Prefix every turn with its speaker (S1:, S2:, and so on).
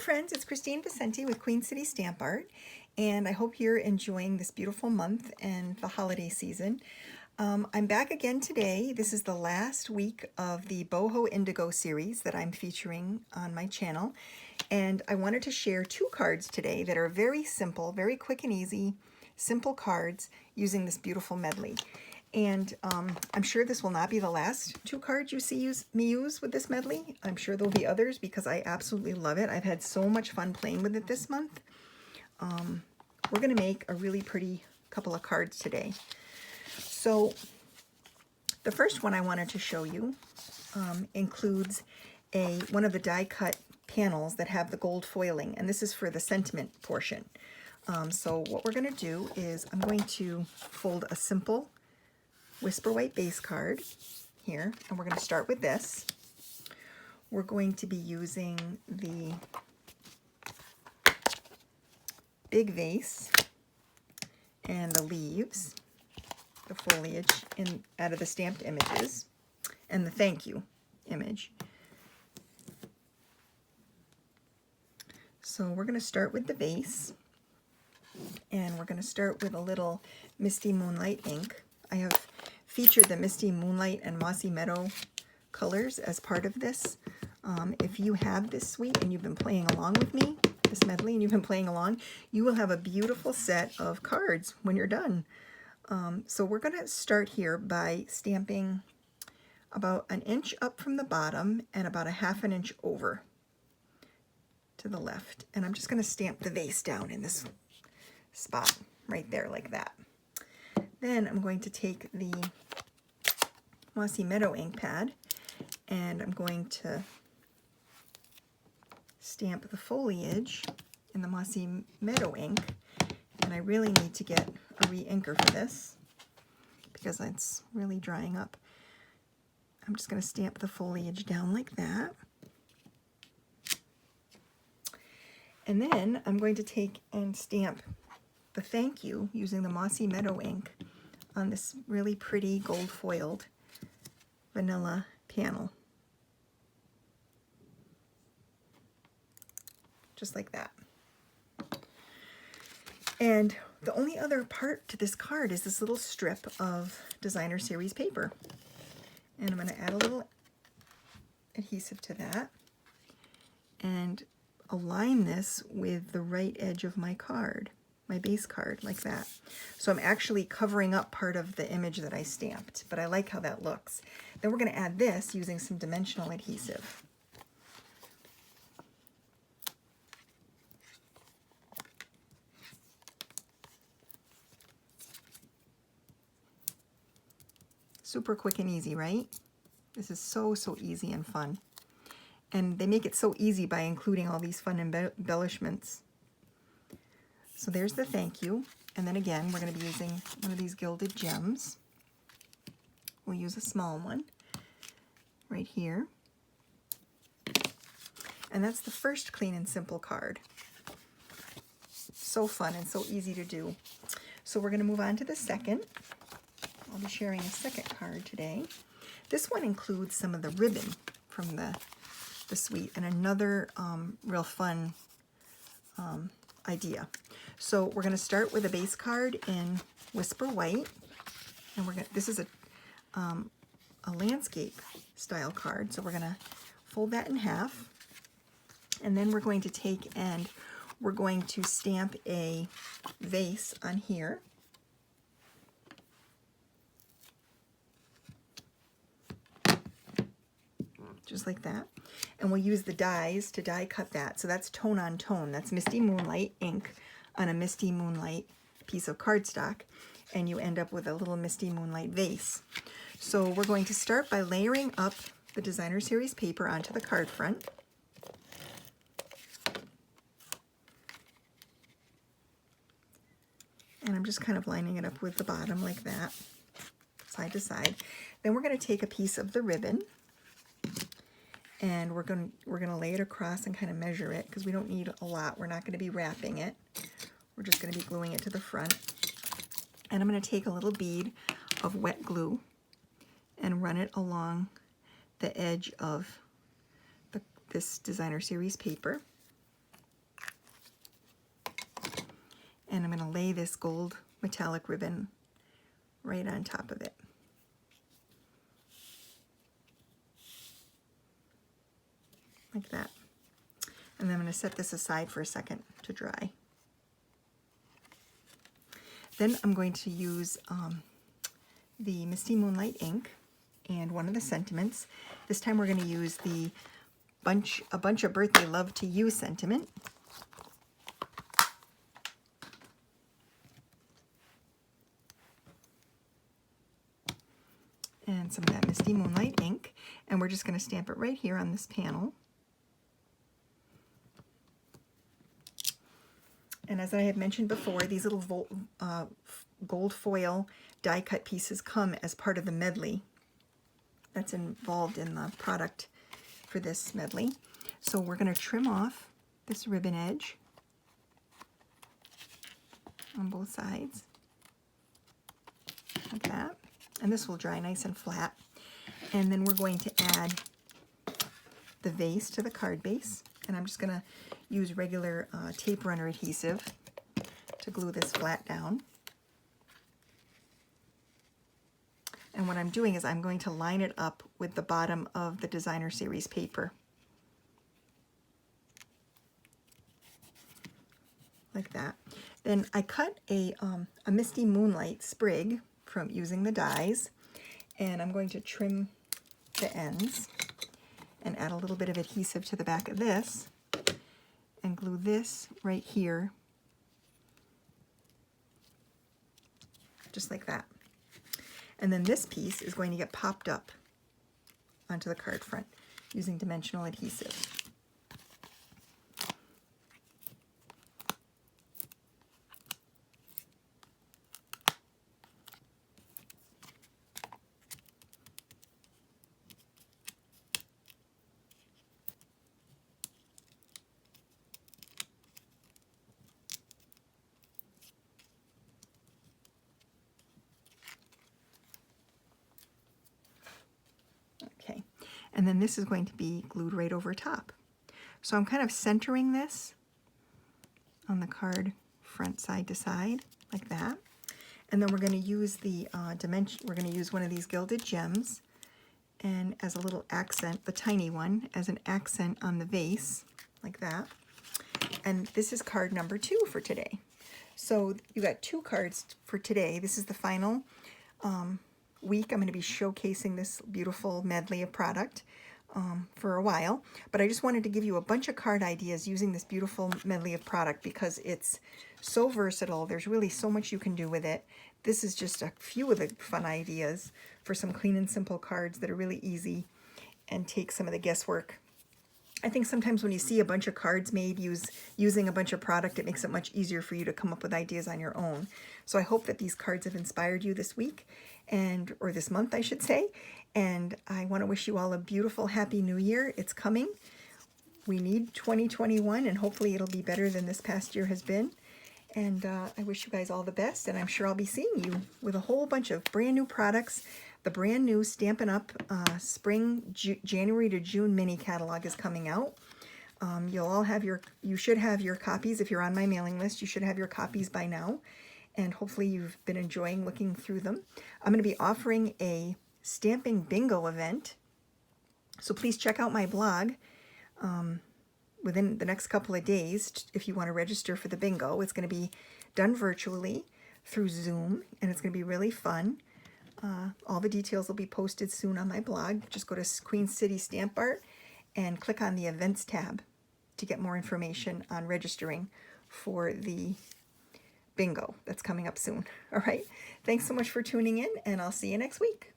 S1: friends, it's Kristine with Queen City Stamp Art, and I hope you're enjoying this beautiful month and the holiday season. I'm back again today. This is the last week of the Boho Indigo series that I'm featuring on my channel, and I wanted to share two cards today that are very simple, very quick and easy, simple cards using this beautiful medley. And I'm sure this will not be the last two cards you see me use with this medley. I'm sure there'll be others because I absolutely love it. I've had so much fun playing with it this month. We're going to make a really pretty couple of cards today. So the first one I wanted to show you includes one of the die cut panels that have the gold foiling, and this is for the sentiment portion. So what we're going to do is I'm going to fold a simple Whisper White base card here, and we're going to start with this. We're going to be using the big vase and the leaves, the foliage out of the stamped images, and the thank you image. So we're going to start with the vase, and we're going to start with a little Misty Moonlight ink. I have featured the Misty Moonlight and Mossy Meadow colors as part of this. If you have this suite and you've been playing along with me, this medley, and you've been playing along, you will have a beautiful set of cards when you're done. So we're going to start here by stamping about an inch up from the bottom and about a ½ inch over to the left. And I'm just going to stamp the vase down in this spot right there like that. Then I'm going to take the Mossy Meadow ink pad and I'm going to stamp the foliage in the Mossy Meadow ink. And I really need to get a re-inker for this because it's really drying up. I'm just going to stamp the foliage down like that. And then I'm going to take and stamp the thank you using the Mossy Meadow ink on this really pretty gold foiled vanilla panel. Just like that. And the only other part to this card is this little strip of designer series paper. And I'm going to add a little adhesive to that and align this with the right edge of my card, my base card, like that. So I'm actually covering up part of the image that I stamped, but I like how that looks. Then we're going to add this using some dimensional adhesive. Super quick and easy, right? This is so easy and fun. And they make it so easy by including all these fun embellishments. So there's the thank you. And then again, we're going to be using one of these gilded gems. We'll use a small one right here. And that's the first Clean and Simple card. So fun and so easy to do. So we're going to move on to the second. I'll be sharing a second card today. This one includes some of the ribbon from the suite and another real fun idea. So we're going to start with a base card in Whisper White, and this is a landscape style card. So we're going to fold that in half, and then we're going to take and we're going to stamp a vase on here. Just like that. And we'll use the dies to die cut that. So that's tone on tone. That's Misty Moonlight ink on a Misty Moonlight piece of cardstock. And you end up with a little Misty Moonlight vase. So we're going to start by layering up the designer series paper onto the card front. And I'm just kind of lining it up with the bottom like that, side to side. Then we're going to take a piece of the ribbon, and we're going to lay it across and kind of measure it because we don't need a lot. We're not going to be wrapping it. We're just going to be gluing it to the front. And I'm going to take a little bead of wet glue and run it along the edge of this designer series paper. lay this gold metallic ribbon right on top of it. Like that. And then I'm going to set this aside for a second to dry. Then I'm going to use the Misty Moonlight ink and one of the sentiments. This time we're going to use the A Bunch of Birthday Love to You sentiment. And some of that Misty Moonlight ink. And we're just going to stamp it right here on this panel. And as I had mentioned before, these little gold foil die cut pieces come as part of the medley that's involved in the product for this medley. So we're going to trim off this ribbon edge on both sides, like that. And this will dry nice and flat. And then we're going to add the vase to the card base. And I'm just going to use regular tape runner adhesive to glue this flat down. And what I'm doing is I'm going to line it up with the bottom of the designer series paper. Like that. Then I cut a Misty Moonlight sprig from using the dies, and I'm going to trim the ends and add a little bit of adhesive to the back of this and glue this right here, just like that. And then this piece is going to get popped up onto the card front using dimensional adhesive. Okay, and then this is going to be glued right over top. So I'm kind of centering this on the card front side to side, like that. And then we're going to use the we're going to use one of these gilded gems and as a little accent, the tiny one, as an accent on the vase, like that. And this is card number 2 for today. So you got 2 cards for today. This is the final week. I'm going to be showcasing this beautiful medley of product for a while, but I just wanted to give you a bunch of card ideas using this beautiful medley of product because it's so versatile. There's really so much you can do with it. This is just a few of the fun ideas for some clean and simple cards that are really easy and take some of the guesswork. I think sometimes when you see a bunch of cards made using a bunch of product, it makes it much easier for you to come up with ideas on your own. So I hope that these cards have inspired you this week, or this month, I should say. And I want to wish you all a beautiful, happy new year. It's coming. We need 2021, and hopefully it'll be better than this past year has been. And I wish you guys all the best, and I'm sure I'll be seeing you with a whole bunch of brand new products. The brand new Stampin' Up! Spring January to June mini catalog is coming out. You should have your copies. If you're on my mailing list, you should have your copies by now. And hopefully you've been enjoying looking through them. I'm going to be offering a stamping bingo event. So please check out my blog within the next couple of days if you want to register for the bingo. It's going to be done virtually through Zoom, and it's going to be really fun. All the details will be posted soon on my blog. Just go to Queen City Stamp Art and click on the Events tab to get more information on registering for the bingo that's coming up soon. All right. Thanks so much for tuning in, and I'll see you next week.